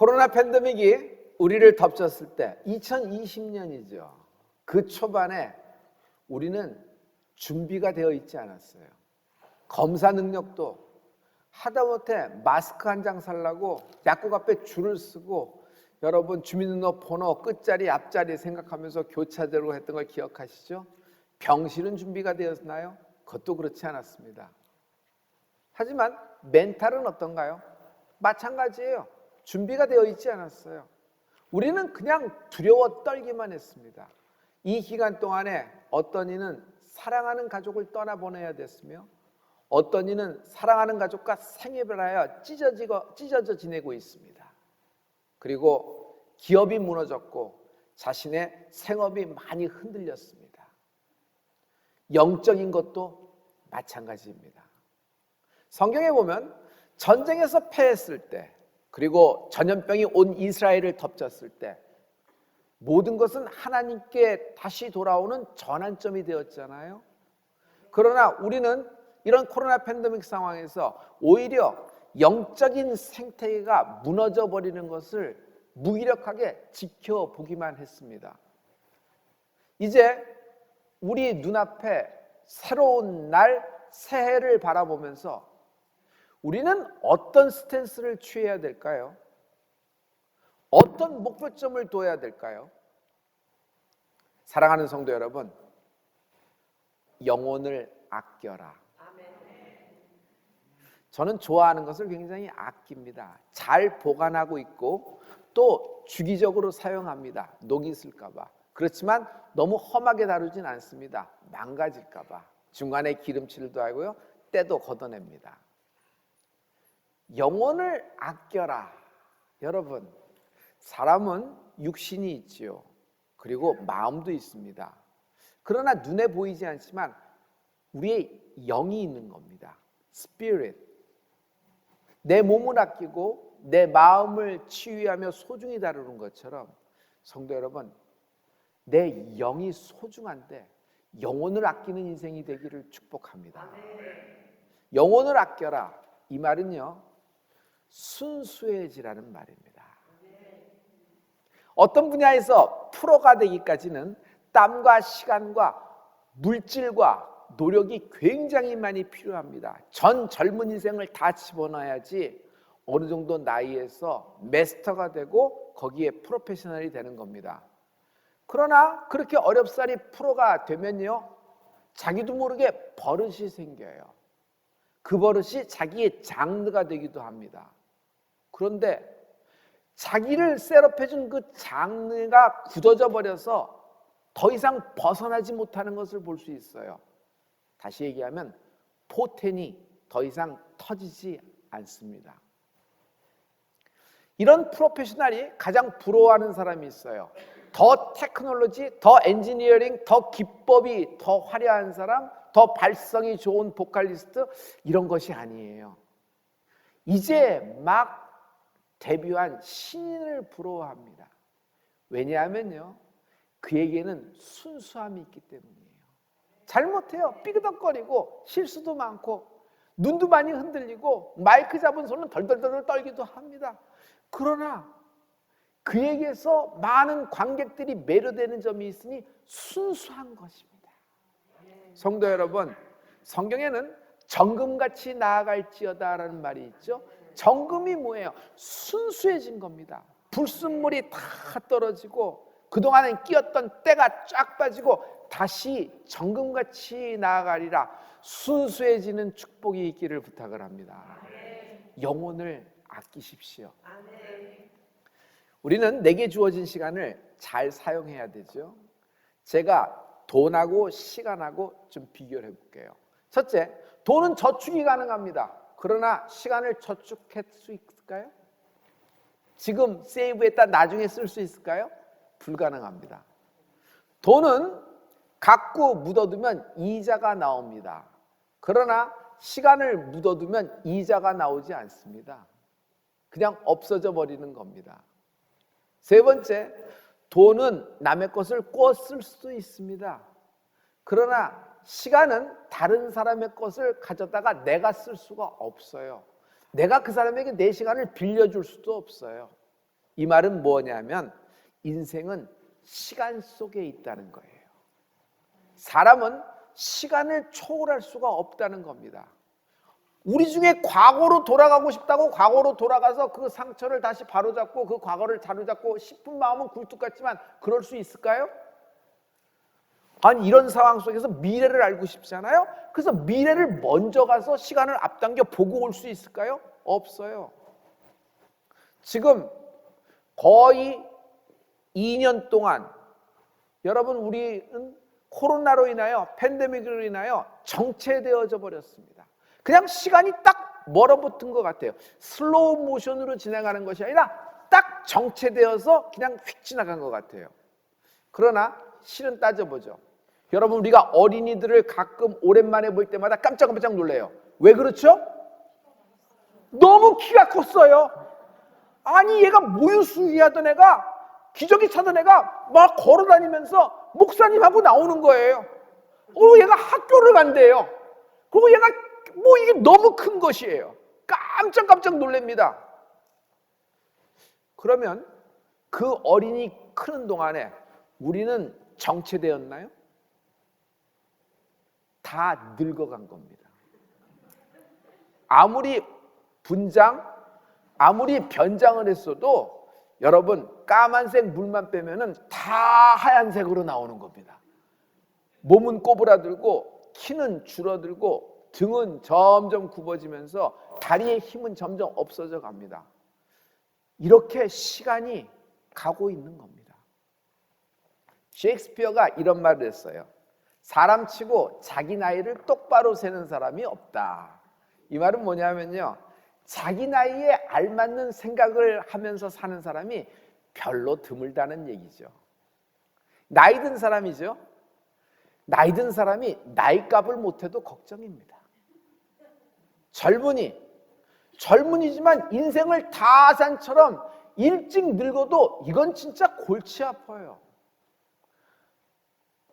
코로나 팬데믹이 우리를 덮쳤을 때 2020년이죠. 그 초반에 우리는 준비가 되어 있지 않았어요. 검사 능력도 하다못해 마스크 한 장 살라고 약국 앞에 줄을 쓰고 여러분 주민등록번호 끝자리 앞자리 생각하면서 교차되고 했던 걸 기억하시죠? 병실은 준비가 되었나요? 그것도 그렇지 않았습니다. 하지만 멘탈은 어떤가요? 마찬가지예요. 준비가 되어 있지 않았어요. 우리는 그냥 두려워 떨기만 했습니다. 이 기간 동안에 어떤 이는 사랑하는 가족을 떠나보내야 됐으며 어떤 이는 사랑하는 가족과 생애를 하여 찢어져 지내고 있습니다. 그리고 기업이 무너졌고 자신의 생업이 많이 흔들렸습니다. 영적인 것도 마찬가지입니다. 성경에 보면 전쟁에서 패했을 때 그리고 전염병이 온 이스라엘을 덮쳤을 때 모든 것은 하나님께 다시 돌아오는 전환점이 되었잖아요. 그러나 우리는 이런 코로나 팬데믹 상황에서 오히려 영적인 생태계가 무너져 버리는 것을 무기력하게 지켜보기만 했습니다. 이제 우리 눈앞에 새로운 날, 새해를 바라보면서 우리는 어떤 스탠스를 취해야 될까요? 어떤 목표점을 둬야 될까요? 사랑하는 성도 여러분, 영혼을 아껴라. 저는 좋아하는 것을 굉장히 아낍니다. 잘 보관하고 있고 또 주기적으로 사용합니다. 녹이 있을까 봐. 그렇지만 너무 험하게 다루진 않습니다. 망가질까 봐. 중간에 기름칠도 하고요. 때도 걷어냅니다. 영혼을 아껴라. 여러분, 사람은 육신이 있지요. 그리고 마음도 있습니다. 그러나 눈에 보이지 않지만 우리의 영이 있는 겁니다. Spirit. 내 몸을 아끼고 내 마음을 치유하며 소중히 다루는 것처럼 성도 여러분, 내 영이 소중한데 영혼을 아끼는 인생이 되기를 축복합니다. 영혼을 아껴라. 이 말은요, 순수해지라는 말입니다. 어떤 분야에서 프로가 되기까지는 땀과 시간과 물질과 노력이 굉장히 많이 필요합니다. 전 젊은 인생을 다 집어넣어야지 어느 정도 나이에서 마스터가 되고 거기에 프로페셔널이 되는 겁니다. 그러나 그렇게 어렵사리 프로가 되면요, 자기도 모르게 버릇이 생겨요. 그 버릇이 자기의 장르가 되기도 합니다. 그런데 자기를 셋업해준 그 장르가 굳어져 버려서 더 이상 벗어나지 못하는 것을 볼 수 있어요. 다시 얘기하면 포텐이 더 이상 터지지 않습니다. 이런 프로페셔널이 가장 부러워하는 사람이 있어요. 더 테크놀로지, 더 엔지니어링, 더 기법이 더 화려한 사람, 더 발성이 좋은 보컬리스트, 이런 것이 아니에요. 이제 막 데뷔한 신인을 부러워합니다. 왜냐하면요, 그에게는 순수함이 있기 때문이에요. 잘못해요. 삐그덕거리고 실수도 많고 눈도 많이 흔들리고 마이크 잡은 손은 덜덜덜 떨기도 합니다. 그러나 그에게서 많은 관객들이 매료되는 점이 있으니 순수한 것입니다. 성도 여러분, 성경에는 정금같이 나아갈지어다라는 말이 있죠. 정금이 뭐예요? 순수해진 겁니다. 불순물이 다 떨어지고 그동안엔 끼었던 때가 쫙 빠지고 다시 정금같이 나아가리라. 순수해지는 축복이 있기를 부탁을 합니다. 영혼을 아끼십시오. 우리는 내게 주어진 시간을 잘 사용해야 되죠. 제가 돈하고 시간하고 좀 비교를 해볼게요. 첫째, 돈은 저축이 가능합니다. 그러나 시간을 저축할 수 있을까요? 지금 세이브했다 나중에 쓸 수 있을까요? 불가능합니다. 돈은 갖고 묻어두면 이자가 나옵니다. 그러나 시간을 묻어두면 이자가 나오지 않습니다. 그냥 없어져 버리는 겁니다. 세 번째, 돈은 남의 것을 꼬아 쓸 수도 있습니다. 그러나 시간은 다른 사람의 것을 가져다가 내가 쓸 수가 없어요. 내가 그 사람에게 내 시간을 빌려줄 수도 없어요. 이 말은 뭐냐면 인생은 시간 속에 있다는 거예요. 사람은 시간을 초월할 수가 없다는 겁니다. 우리 중에 과거로 돌아가고 싶다고 과거로 돌아가서 그 상처를 다시 바로잡고 그 과거를 자로잡고 싶은 마음은 굴뚝 같지만 그럴 수 있을까요? 아니, 이런 상황 속에서 미래를 알고 싶잖아요. 그래서 미래를 먼저 가서 시간을 앞당겨 보고 올 수 있을까요? 없어요. 지금 거의 2년 동안 여러분, 우리는 코로나로 인하여, 팬데믹으로 인하여 정체되어져 버렸습니다. 그냥 시간이 딱 멀어붙은 것 같아요. 슬로우 모션으로 진행하는 것이 아니라 딱 정체되어서 그냥 휙 지나간 것 같아요. 그러나 실은 따져보죠. 여러분, 우리가 어린이들을 가끔 오랜만에 볼 때마다 깜짝깜짝 놀래요. 왜 그렇죠? 너무 키가 컸어요. 아니, 얘가 모유수유하던 애가, 기저귀 차던 애가 막 걸어다니면서 목사님하고 나오는 거예요. 그리고 얘가 학교를 간대요. 그리고 얘가 뭐 이게 너무 큰 것이에요. 깜짝깜짝 놀랍니다. 그러면 그 어린이 크는 동안에 우리는 정체되었나요? 다 늙어간 겁니다. 아무리 분장, 아무리 변장을 했어도 여러분, 까만색 물만 빼면은 다 하얀색으로 나오는 겁니다. 몸은 꼬부라들고 키는 줄어들고 등은 점점 굽어지면서 다리의 힘은 점점 없어져 갑니다. 이렇게 시간이 가고 있는 겁니다. 셰익스피어가 이런 말을 했어요. 사람치고 자기 나이를 똑바로 세는 사람이 없다. 이 말은 뭐냐면요, 자기 나이에 알맞는 생각을 하면서 사는 사람이 별로 드물다는 얘기죠. 나이 든 사람이죠. 나이 든 사람이 나이값을 못해도 걱정입니다. 젊은이지만 인생을 다 산처럼 일찍 늙어도 이건 진짜 골치 아파요.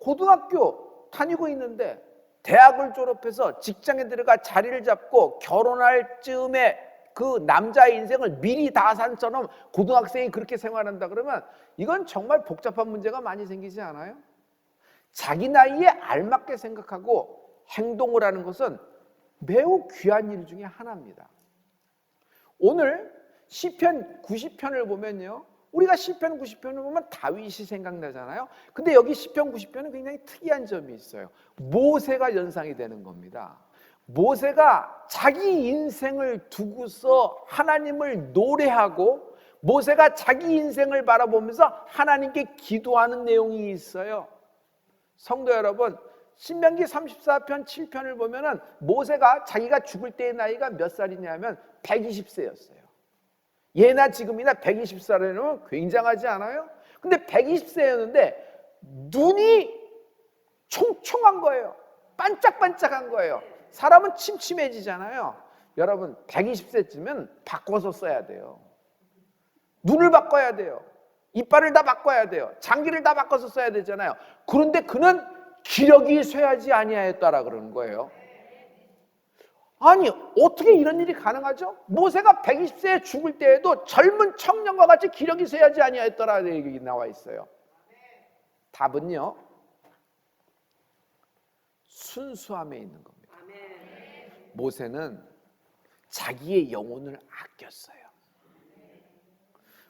고등학교 다니고 있는데 대학을 졸업해서 직장에 들어가 자리를 잡고 결혼할 즈음에 그 남자의 인생을 미리 다 산처럼 고등학생이 그렇게 생활한다 그러면 이건 정말 복잡한 문제가 많이 생기지 않아요? 자기 나이에 알맞게 생각하고 행동을 하는 것은 매우 귀한 일 중에 하나입니다. 오늘 시편 90편을 보면요, 우리가 시편 90편을 보면 다윗이 생각나잖아요. 근데 여기 시편 90편은 굉장히 특이한 점이 있어요. 모세가 연상이 되는 겁니다. 모세가 자기 인생을 두고서 하나님을 노래하고 모세가 자기 인생을 바라보면서 하나님께 기도하는 내용이 있어요. 성도 여러분, 신명기 34편 7편을 보면은 모세가 자기가 죽을 때의 나이가 몇 살이냐면 120세였어요. 예나 지금이나 120살이면 굉장하지 않아요? 근데 120세였는데 눈이 총총한 거예요. 반짝반짝한 거예요. 사람은 침침해지잖아요. 여러분, 120세쯤은 바꿔서 써야 돼요. 눈을 바꿔야 돼요. 이빨을 다 바꿔야 돼요. 장기를 다 바꿔서 써야 되잖아요. 그런데 그는 기력이 쇠하지 아니하였다라 그러는 거예요. 아니, 어떻게 이런 일이 가능하죠? 모세가 120세에 죽을 때에도 젊은 청년과 같이 기력이 쇠하지 아니하였더라 얘기 나와 있어요. 답은요, 순수함에 있는 겁니다. 모세는 자기의 영혼을 아꼈어요.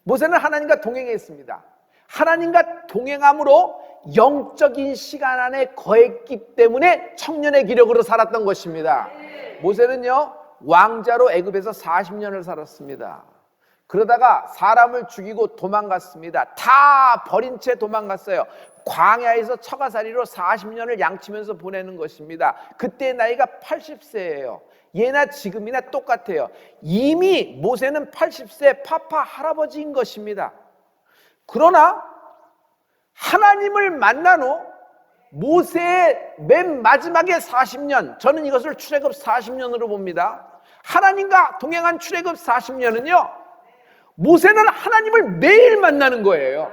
모세는 하나님과 동행했습니다. 하나님과 동행함으로 영적인 시간 안에 거했기 때문에 청년의 기력으로 살았던 것입니다. 모세는요, 왕자로 애굽에서 40년을 살았습니다. 그러다가 사람을 죽이고 도망갔습니다. 다 버린 채 도망갔어요. 광야에서 처가살이로 40년을 양치면서 보내는 것입니다. 그때 나이가 80세예요. 예나 지금이나 똑같아요. 이미 모세는 80세 파파 할아버지인 것입니다. 그러나 하나님을 만난 후 모세의 맨 마지막에 40년, 저는 이것을 출애굽 40년으로 봅니다. 하나님과 동행한 출애굽 40년은요, 모세는 하나님을 매일 만나는 거예요.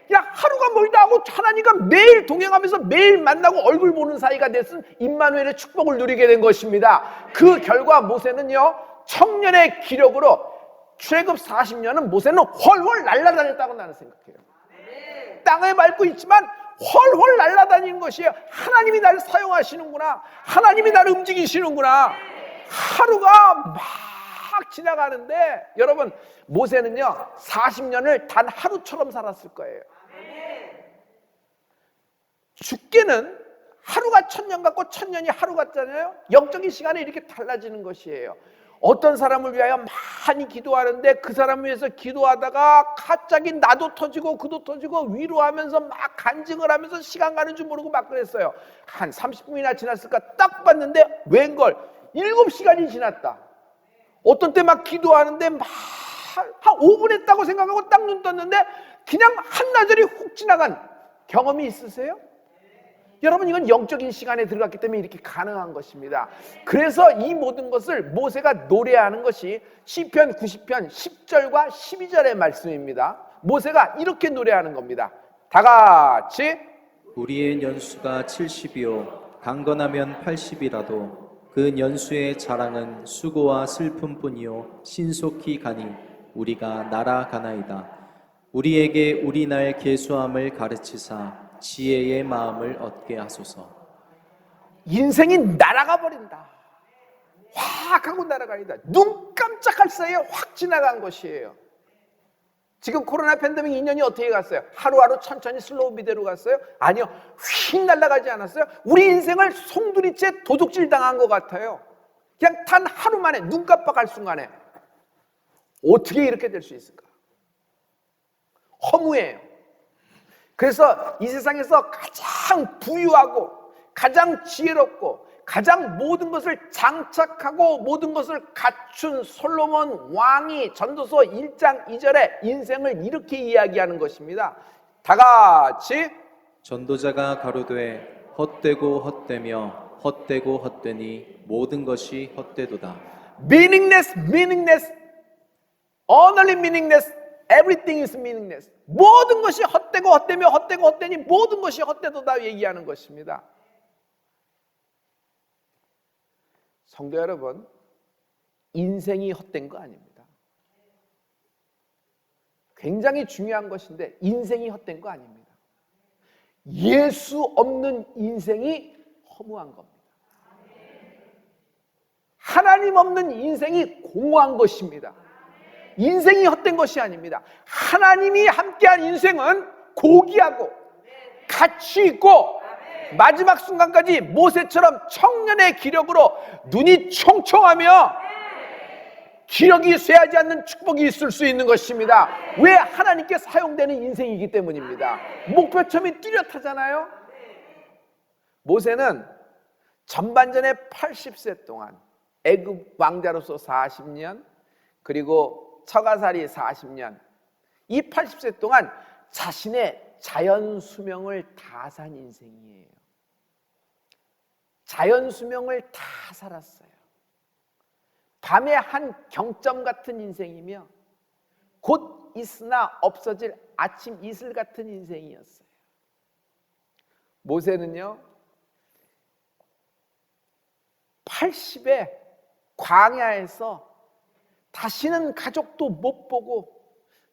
그냥 하루가 멀다 하고 하나님과 매일 동행하면서 매일 만나고 얼굴 보는 사이가 됐은 임마누엘의 축복을 누리게 된 것입니다. 그 결과 모세는요, 청년의 기력으로 출애굽 40년은 모세는 훨훨 날아다녔다고 나는 생각해요. 땅에 밟고 있지만 훨훨 날아다니는 것이에요. 하나님이 나를 사용하시는구나, 하나님이 나를 움직이시는구나. 하루가 막 지나가는데 여러분, 모세는요 40년을 단 하루처럼 살았을 거예요. 죽게는 하루가 1000년 같고 1000년이 하루 같잖아요. 영적인 시간이 이렇게 달라지는 것이에요. 어떤 사람을 위하여 많이 기도하는데 그 사람을 위해서 기도하다가 갑자기 나도 터지고 그도 터지고 위로하면서 막 간증을 하면서 시간 가는 줄 모르고 막 그랬어요. 한 30분이나 지났을까 딱 봤는데 웬걸 7시간이 지났다. 어떤 때 막 기도하는데 막 한 5분 했다고 생각하고 딱 눈 떴는데 그냥 한나절이 훅 지나간 경험이 있으세요? 여러분, 이건 영적인 시간에 들어갔기 때문에 이렇게 가능한 것입니다. 그래서 이 모든 것을 모세가 노래하는 것이 시편 90편 10절과 12절의 말씀입니다. 모세가 이렇게 노래하는 겁니다. 다 같이. 우리의 연수가 70이요 강건하면 80이라도 그 연수의 자랑은 수고와 슬픔뿐이요 신속히 가니 우리가 날아가나이다. 우리에게 우리 날 계수함을 가르치사 지혜의 마음을 얻게 하소서. 인생이 날아가 버린다. 확 하고 날아가니다. 눈 깜짝할 사이에 확 지나간 것이에요. 지금 코로나 팬데믹 2년이 어떻게 갔어요? 하루하루 천천히 슬로우 비대로 갔어요? 아니요, 휙 날아가지 않았어요? 우리 인생을 송두리째 도둑질 당한 것 같아요. 그냥 단 하루 만에 눈 깜빡할 순간에. 어떻게 이렇게 될 수 있을까? 허무해요. 그래서 이 세상에서 가장 부유하고 가장 지혜롭고 가장 모든 것을 장착하고 모든 것을 갖춘 솔로몬 왕이 전도서 1장 2절에 인생을 이렇게 이야기하는 것입니다. 다 같이. 전도자가 가로되 헛되고 헛되며 헛되고 헛되니 모든 것이 헛되도다. Meaningless, meaningless, only meaningless, everything is meaningless. 모든 것이 헛되고 헛되며 헛되고 헛되니 모든 것이 헛되도다 얘기하는 것입니다. 성도 여러분, 인생이 헛된 거 아닙니다. 굉장히 중요한 것인데 인생이 헛된 거 아닙니다. 예수 없는 인생이 허무한 겁니다. 하나님 없는 인생이 공허한 것입니다. 인생이 헛된 것이 아닙니다. 하나님이 함께한 인생은 고귀하고 가치 있고 마지막 순간까지 모세처럼 청년의 기력으로 눈이 총총하며 기력이 쇠하지 않는 축복이 있을 수 있는 것입니다. 왜? 하나님께 사용되는 인생이기 때문입니다. 목표점이 뚜렷하잖아요. 모세는 전반전에 80세 동안 애굽 왕자로서 40년 그리고 처가살이 40년, 이 80세 동안 자신의 자연 수명을 다 산 인생이에요. 자연 수명을 다 살았어요. 밤의 한 경점 같은 인생이며 곧 있으나 없어질 아침 이슬 같은 인생이었어요. 모세는요 80에 광야에서 다시는 가족도 못 보고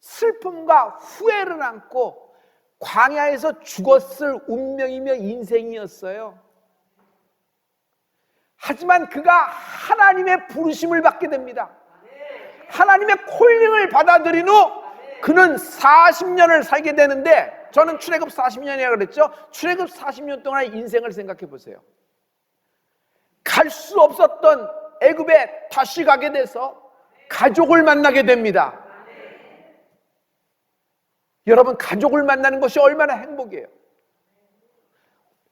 슬픔과 후회를 안고 광야에서 죽었을 운명이며 인생이었어요. 하지만 그가 하나님의 부르심을 받게 됩니다. 하나님의 콜링을 받아들인 후 그는 40년을 살게 되는데, 저는 출애굽 40년이라고 그랬죠. 출애굽 40년 동안의 인생을 생각해 보세요. 갈 수 없었던 애굽에 다시 가게 돼서 가족을 만나게 됩니다. 여러분, 가족을 만나는 것이 얼마나 행복이에요.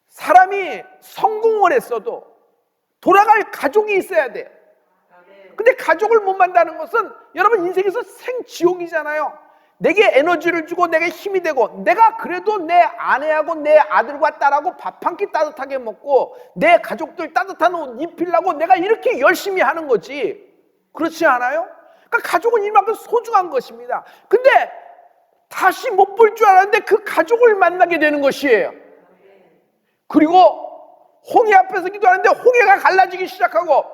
사람이 성공을 했어도 돌아갈 가족이 있어야 돼요. 근데 가족을 못 만나는 것은 여러분 인생에서 생지옥이잖아요. 내게 에너지를 주고 내게 힘이 되고, 내가 그래도 내 아내하고 내 아들과 딸하고 밥 한 끼 따뜻하게 먹고 내 가족들 따뜻한 옷 입히려고 내가 이렇게 열심히 하는 거지, 그렇지 않아요? 그러니까 가족은 이만큼 소중한 것입니다. 근데 다시 못 볼 줄 알았는데 그 가족을 만나게 되는 것이에요. 그리고 홍해 앞에서 기도하는데 홍해가 갈라지기 시작하고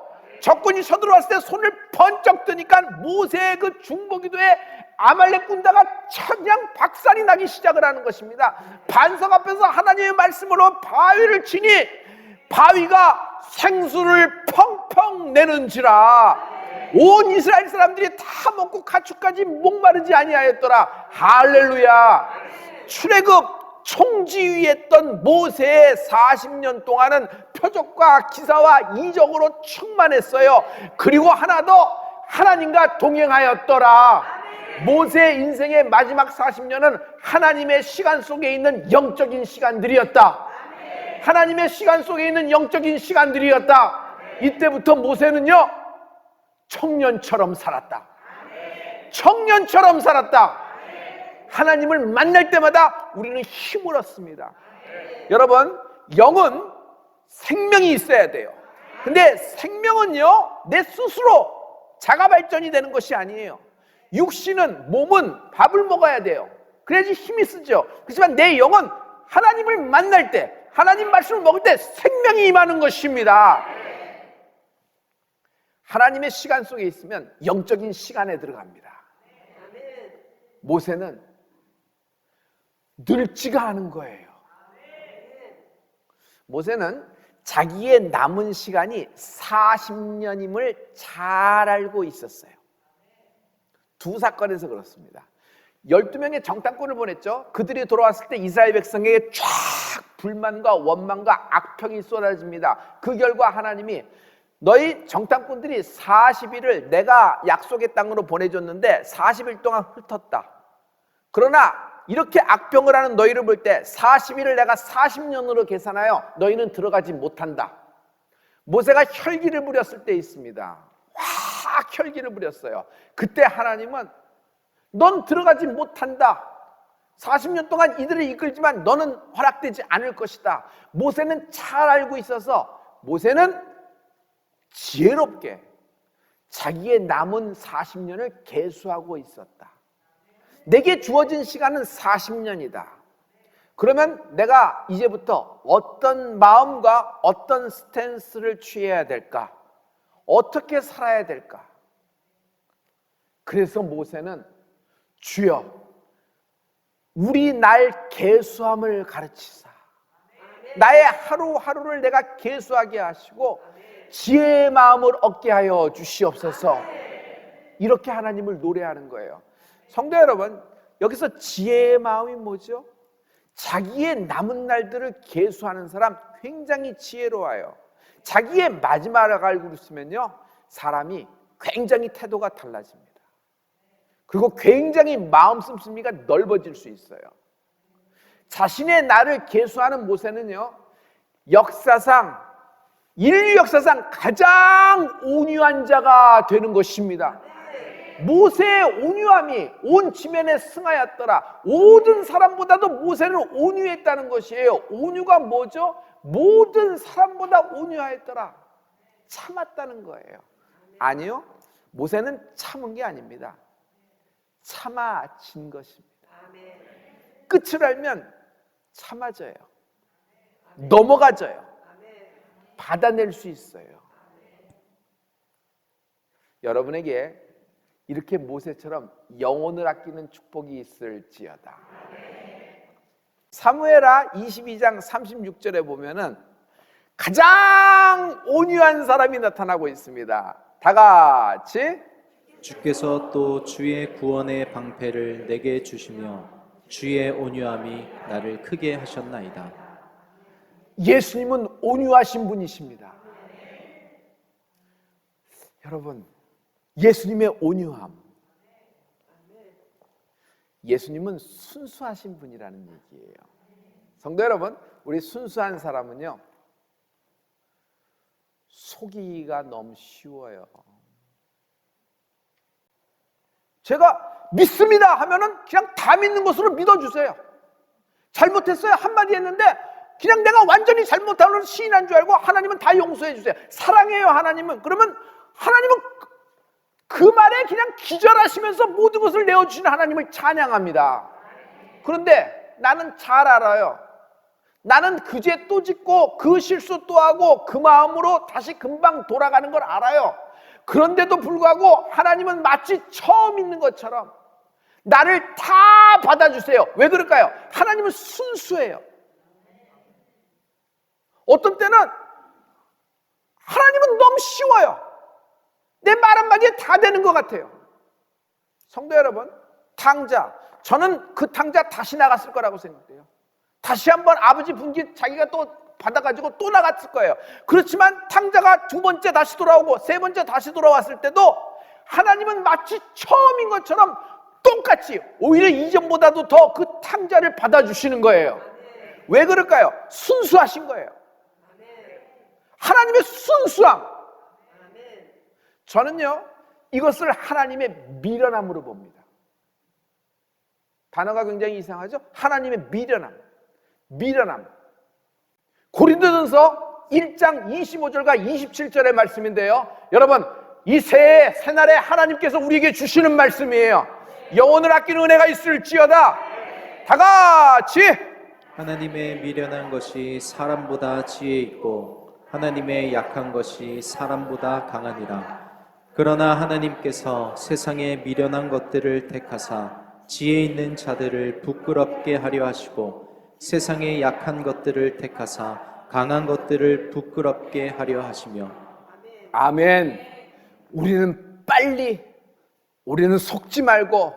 적군이 서들어왔을 때 손을 번쩍 드니까 모세의 그 중보기도에 아말렉 군대가 그냥 박살이 나기 시작을 하는 것입니다. 반석 앞에서 하나님의 말씀으로 바위를 치니 바위가 생수를 펑펑 내는지라. 온 이스라엘 사람들이 다 먹고 가축까지 목마르지 아니하였더라. 할렐루야. 출애굽 총지휘했던 모세의 40년 동안은 표적과 기사와 이적으로 충만했어요. 그리고 하나 더, 하나님과 동행하였더라. 모세의 인생의 마지막 40년은 하나님의 시간 속에 있는 영적인 시간들이었다. 하나님의 시간 속에 있는 영적인 시간들이었다. 이때부터 모세는요, 청년처럼 살았다. 청년처럼 살았다. 하나님을 만날 때마다 우리는 힘을 얻습니다. 여러분, 영은 생명이 있어야 돼요. 근데 생명은요, 내 스스로 자가 발전이 되는 것이 아니에요. 육신은, 몸은 밥을 먹어야 돼요. 그래야지 힘이 쓰죠. 그렇지만 내 영은 하나님을 만날 때, 하나님 말씀을 먹을 때 생명이 임하는 것입니다. 하나님의 시간 속에 있으면 영적인 시간에 들어갑니다. 모세는 늙지가 않은 거예요. 모세는 자기의 남은 시간이 40년임을 잘 알고 있었어요. 두 사건에서 그렇습니다. 12명의 정탐꾼을 보냈죠. 그들이 돌아왔을 때 이스라엘 백성에게 쫙 불만과 원망과 악평이 쏟아집니다. 그 결과 하나님이 너희 정탐꾼들이 40일을 내가 약속의 땅으로 보내줬는데 40일 동안 훑었다. 그러나 이렇게 악평을 하는 너희를 볼 때 40일을 내가 40년으로 계산하여 너희는 들어가지 못한다. 모세가 혈기를 부렸을 때 있습니다. 확 혈기를 부렸어요. 그때 하나님은 넌 들어가지 못한다. 40년 동안 이들을 이끌지만 너는 허락되지 않을 것이다. 모세는 잘 알고 있어서 모세는 지혜롭게 자기의 남은 40년을 계수하고 있었다. 내게 주어진 시간은 40년이다. 그러면 내가 이제부터 어떤 마음과 어떤 스탠스를 취해야 될까? 어떻게 살아야 될까? 그래서 모세는 주여 우리 날 계수함을 가르치사. 나의 하루하루를 내가 계수하게 하시고 지혜의 마음을 얻게 하여 주시옵소서. 이렇게 하나님을 노래하는 거예요. 성도 여러분, 여기서 지혜의 마음이 뭐죠? 자기의 남은 날들을 계수하는 사람 굉장히 지혜로워요. 자기의 마지막을 알고 있으면요, 사람이 굉장히 태도가 달라집니다. 그리고 굉장히 마음 씀씀이가 넓어질 수 있어요. 자신의 날을 계수하는 모세는요, 역사상, 인류 역사상 가장 온유한 자가 되는 것입니다. 모세의 온유함이 온 지면에 승하였더라. 모든 사람보다도 모세는 온유했다는 것이에요. 온유가 뭐죠? 모든 사람보다 온유하였더라. 참았다는 거예요. 아니요, 모세는 참은 게 아닙니다. 참아진 것입니다. 끝을 알면 참아져요. 넘어가져요. 받아낼 수 있어요. 여러분에게 이렇게 모세처럼 영혼을 아끼는 축복이 있을지어다. 사무엘하 22장 36절에 보면은 가장 온유한 사람이 나타나고 있습니다. 다 같이 주께서 또 주의 구원의 방패를 내게 주시며 주의 온유함이 나를 크게 하셨나이다. 예수님은 온유하신 분이십니다. 여러분, 예수님의 온유함, 예수님은 순수하신 분이라는 얘기예요. 성도 여러분, 우리 순수한 사람은요, 속이기가 너무 쉬워요. 제가 믿습니다 하면은 그냥 다 믿는 것으로 믿어주세요. 잘못했어요 한마디 했는데 그냥 내가 완전히 잘못한 시인한 줄 알고 하나님은 다 용서해 주세요. 사랑해요 하나님은. 그러면 하나님은 그 말에 그냥 기절하시면서 모든 것을 내어주시는 하나님을 찬양합니다. 그런데 나는 잘 알아요. 나는 그 죄 또 짓고 그 실수 또 하고 그 마음으로 다시 금방 돌아가는 걸 알아요. 그런데도 불구하고 하나님은 마치 처음 있는 것처럼 나를 다 받아주세요. 왜 그럴까요? 하나님은 순수해요. 어떤 때는 하나님은 너무 쉬워요. 내 말 한마디에 다 되는 것 같아요. 성도 여러분, 탕자, 저는 그 탕자 다시 나갔을 거라고 생각돼요. 다시 한번 아버지 분기 자기가 또 받아가지고 또 나갔을 거예요. 그렇지만 탕자가 두 번째 다시 돌아오고 세 번째 다시 돌아왔을 때도 하나님은 마치 처음인 것처럼 똑같이 오히려 이전보다도 더 그 탕자를 받아주시는 거예요. 왜 그럴까요? 순수하신 거예요. 하나님의 순수함. 저는요, 이것을 하나님의 미련함으로 봅니다. 단어가 굉장히 이상하죠? 하나님의 미련함. 고린도전서 1장 25절과 27절의 말씀인데요, 여러분, 이 새해 새날에 하나님께서 우리에게 주시는 말씀이에요. 영혼을 아끼는 은혜가 있을지어다. 다 같이. 하나님의 미련한 것이 사람보다 지혜 있고 하나님의 약한 것이 사람보다 강하니라. 그러나 하나님께서 세상의 미련한 것들을 택하사 지혜 있는 자들을 부끄럽게 하려 하시고 세상의 약한 것들을 택하사 강한 것들을 부끄럽게 하려 하시며. 아멘. 우리는 속지 말고,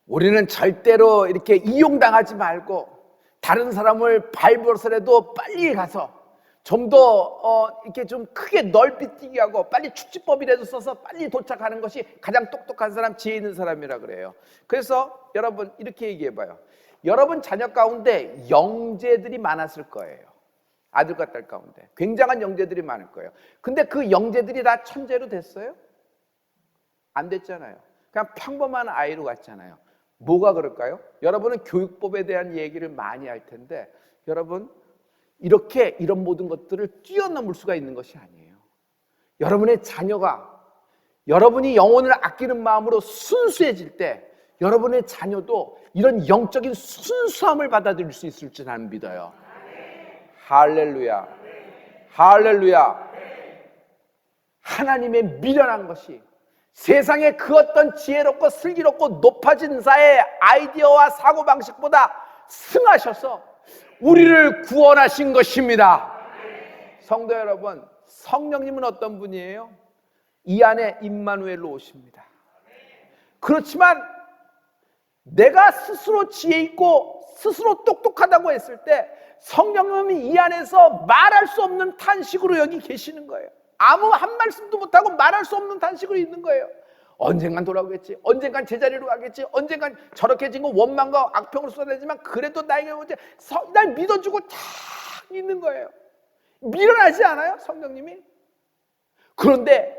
우리는 절대로 이렇게 이용당하지 말고, 다른 사람을 밟아서라도 빨리 가서 좀 더 이렇게 좀 크게 넓이 뛰게 하고 빨리 축지법이라도 써서 빨리 도착하는 것이 가장 똑똑한 사람, 지혜 있는 사람이라 그래요. 그래서 여러분 이렇게 얘기해봐요. 여러분 자녀 가운데 영재들이 많았을 거예요. 아들과 딸 가운데 굉장한 영재들이 많을 거예요. 근데 그 영재들이 다 천재로 됐어요? 안 됐잖아요. 그냥 평범한 아이로 갔잖아요. 뭐가 그럴까요? 여러분은 교육법에 대한 얘기를 많이 할 텐데, 여러분 이렇게 이런 모든 것들을 뛰어넘을 수가 있는 것이 아니에요. 여러분의 자녀가 여러분이 영혼을 아끼는 마음으로 순수해질 때 여러분의 자녀도 이런 영적인 순수함을 받아들일 수 있을 줄 나는 믿어요. 할렐루야. 할렐루야. 하나님의 미련한 것이 세상의 그 어떤 지혜롭고 슬기롭고 높아진 자의 아이디어와 사고방식보다 승하셔서 우리를 구원하신 것입니다. 성도 여러분, 성령님은 어떤 분이에요? 이 안에 임마누엘로 오십니다. 그렇지만 내가 스스로 지혜 있고 스스로 똑똑하다고 했을 때 성령님이 이 안에서 말할 수 없는 탄식으로 여기 계시는 거예요. 아무 한 말씀도 못하고 말할 수 없는 탄식으로 있는 거예요. 언젠간 돌아오겠지, 언젠간 제자리로 가겠지, 언젠간 저렇게 지금 원망과 악평을 쏟아내지만 그래도 나에게 오지, 날 믿어주고 탁 있는 거예요. 미련하지 않아요, 성령님이? 그런데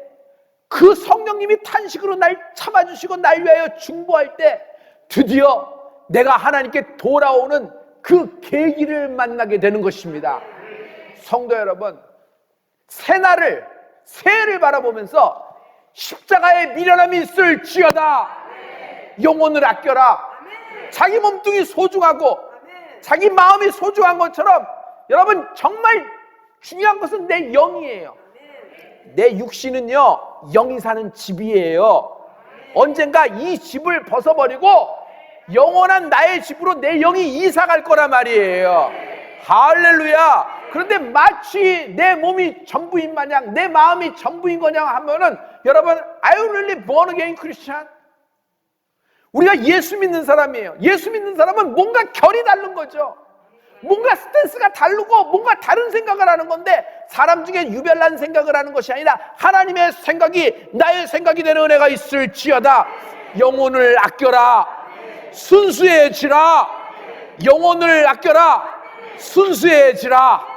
그 성령님이 탄식으로 날 참아주시고 날 위하여 중보할 때 드디어 내가 하나님께 돌아오는 그 계기를 만나게 되는 것입니다. 성도 여러분, 새해를 바라보면서 십자가의 미련함이 있을지어다. 영혼을 아껴라. 자기 몸뚱이 소중하고 자기 마음이 소중한 것처럼 여러분 정말 중요한 것은 내 영이에요. 내 육신은요, 영이 사는 집이에요. 언젠가 이 집을 벗어버리고 영원한 나의 집으로 내 영이 이사갈 거란 말이에요. 할렐루야. 그런데 마치 내 몸이 전부인 마냥 내 마음이 전부인 거냐 하면은, 여러분, Are you really born again Christian? 우리가 예수 믿는 사람이에요. 예수 믿는 사람은 뭔가 결이 다른 거죠. 뭔가 스탠스가 다르고 뭔가 다른 생각을 하는 건데, 사람 중에 유별난 생각을 하는 것이 아니라 하나님의 생각이 나의 생각이 되는 은혜가 있을지어다. 영혼을 아껴라. 순수해지라. 영혼을 아껴라. 순수해지라.